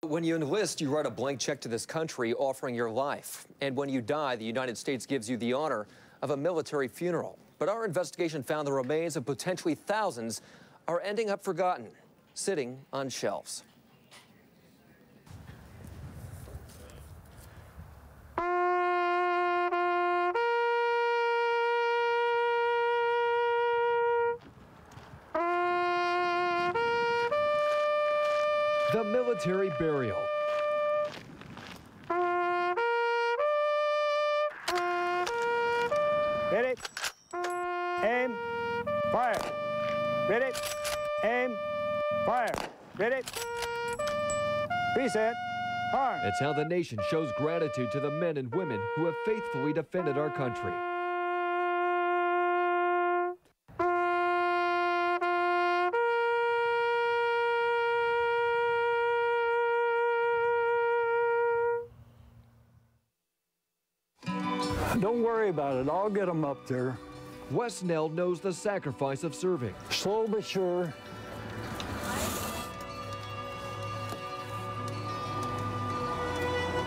When you enlist, you write a blank check to this country offering your life. And when you die, the United States gives you the honor of a military funeral. But our investigation found the remains of potentially thousands are ending up forgotten, sitting on shelves. The military burial. Ready, aim, fire. Ready, aim, fire. Ready, reset, arm. It's how the nation shows gratitude to the men and women who have faithfully defended our country. Don't worry about it. I'll get them up there. Wes Nell knows the sacrifice of serving. Slow but sure.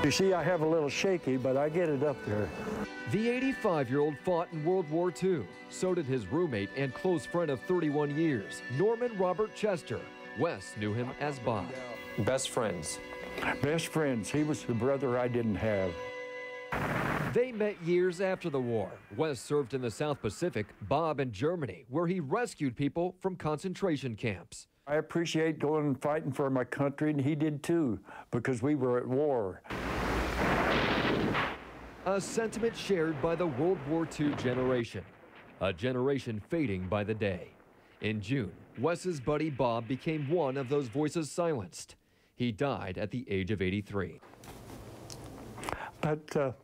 You see, I have a little shaky, but I get it up there. The 85-year-old fought in World War II. So did his roommate and close friend of 31 years, Norman Robert Chester. Wes knew him as Bob. Best friends. Best friends. He was the brother I didn't have. They met years after the war. Wes served in the South Pacific, Bob in Germany, where he rescued people from concentration camps. I appreciate going and fighting for my country, and he did too, because we were at war. A sentiment shared by the World War II generation, a generation fading by the day. In June, Wes's buddy Bob became one of those voices silenced. He died at the age of 83. But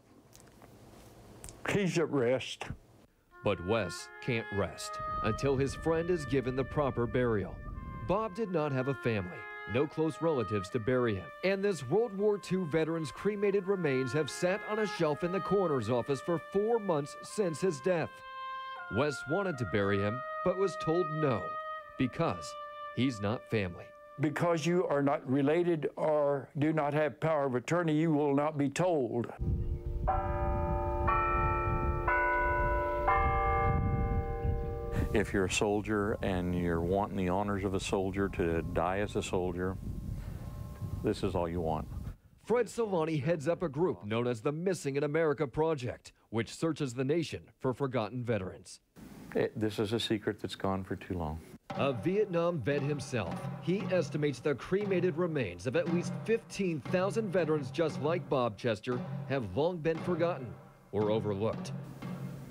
he's at rest. But Wes can't rest until his friend is given the proper burial. Bob did not have a family, no close relatives to bury him. And this World War II veteran's cremated remains have sat on a shelf in the coroner's office for 4 months since his death. Wes wanted to bury him, but was told no, because he's not family. Because you are not related or do not have power of attorney, you will not be told. If you're a soldier and you're wanting the honors of a soldier to die as a soldier, this is all you want. Fred Solani heads up a group known as the Missing in America Project, which searches the nation for forgotten veterans. This is a secret that's gone for too long. A Vietnam vet himself, he estimates the cremated remains of at least 15,000 veterans just like Bob Chester have long been forgotten or overlooked.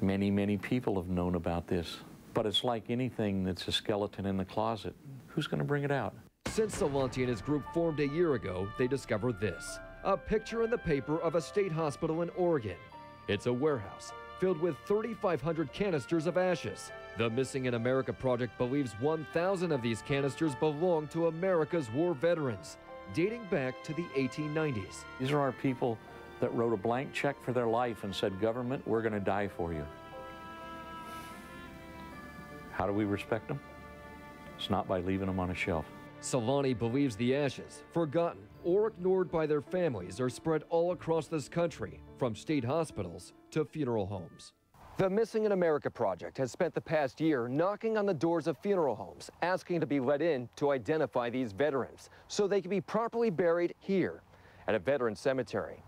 Many, many people have known about this. But it's like anything that's a skeleton in the closet. Who's going to bring it out? Since Solani and his group formed a year ago, they discovered this. A picture in the paper of a state hospital in Oregon. It's a warehouse filled with 3,500 canisters of ashes. The Missing in America Project believes 1,000 of these canisters belong to America's war veterans, dating back to the 1890s. These are our people that wrote a blank check for their life and said, government, we're going to die for you. How do we respect them? It's not by leaving them on a shelf. Solani believes the ashes, forgotten or ignored by their families, are spread all across this country, from state hospitals to funeral homes. The Missing in America Project has spent the past year knocking on the doors of funeral homes, asking to be let in to identify these veterans so they can be properly buried here at a veteran cemetery.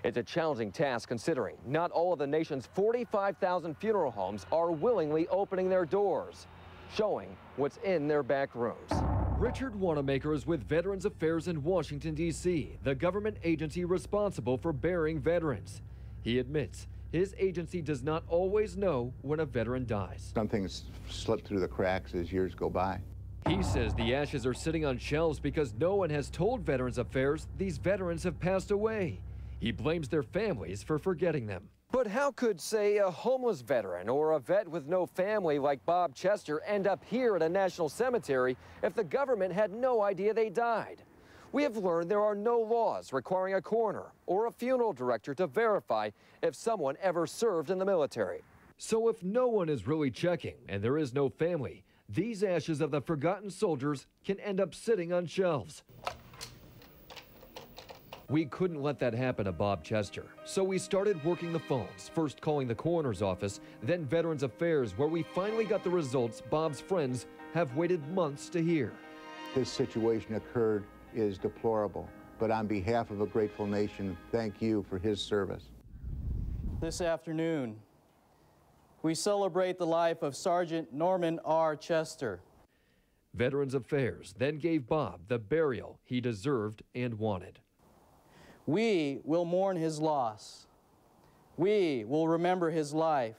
It's a challenging task considering not all of the nation's 45,000 funeral homes are willingly opening their doors, showing what's in their back rooms. Richard Wanamaker is with Veterans Affairs in Washington, D.C., the government agency responsible for burying veterans. He admits his agency does not always know when a veteran dies. Some things slip through the cracks as years go by. He says the ashes are sitting on shelves because no one has told Veterans Affairs these veterans have passed away. He blames their families for forgetting them. But how could, say, a homeless veteran or a vet with no family like Bob Chester end up here at a national cemetery if the government had no idea they died? We have learned there are no laws requiring a coroner or a funeral director to verify if someone ever served in the military. So if no one is really checking and there is no family, these ashes of the forgotten soldiers can end up sitting on shelves. We couldn't let that happen to Bob Chester, so we started working the phones, first calling the coroner's office, then Veterans Affairs, where we finally got the results Bob's friends have waited months to hear. This situation occurred is deplorable, but on behalf of a grateful nation, thank you for his service. This afternoon, we celebrate the life of Sergeant Norman R. Chester. Veterans Affairs then gave Bob the burial he deserved and wanted. We will mourn his loss. We will remember his life.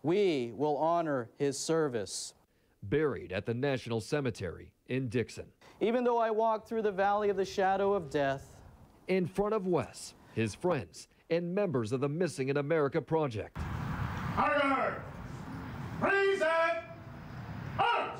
We will honor his service. Buried at the National Cemetery in Dixon. Even though I walk through the valley of the shadow of death. In front of Wes, his friends, and members of the Missing in America Project. Harder! Present! Out!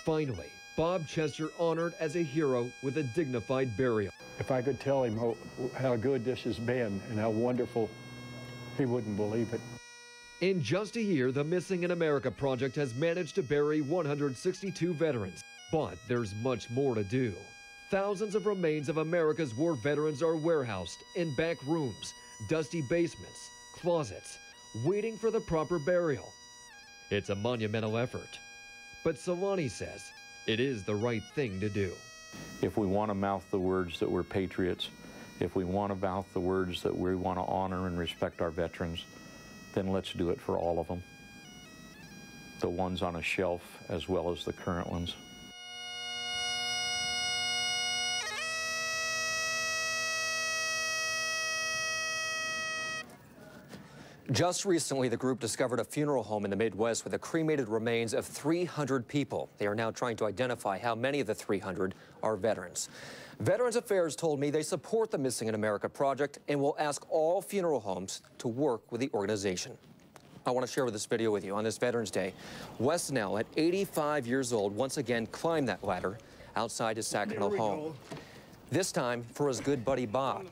Finally, Bob Chester honored as a hero with a dignified burial. If I could tell him how good this has been and how wonderful, he wouldn't believe it. In just a year, the Missing in America Project has managed to bury 162 veterans. But there's much more to do. Thousands of remains of America's war veterans are warehoused in back rooms, dusty basements, closets, waiting for the proper burial. It's a monumental effort. But Solani says it is the right thing to do. If we want to mouth the words that we're patriots, if we want to mouth the words that we want to honor and respect our veterans, then let's do it for all of them. The ones on a shelf as well as the current ones. Just recently, the group discovered a funeral home in the Midwest with the cremated remains of 300 people. They are now trying to identify how many of the 300 are veterans. Veterans Affairs told me they support the Missing in America Project and will ask all funeral homes to work with the organization. I want to share this video with you. On this Veterans Day, Wes Snell, at 85 years old, once again climbed that ladder outside his Sacramento home. This time for his good buddy Bob.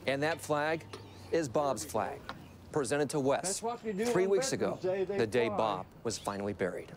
And that flag is Bob's flag, presented to Wes 3 weeks ago, the day Bob was finally buried.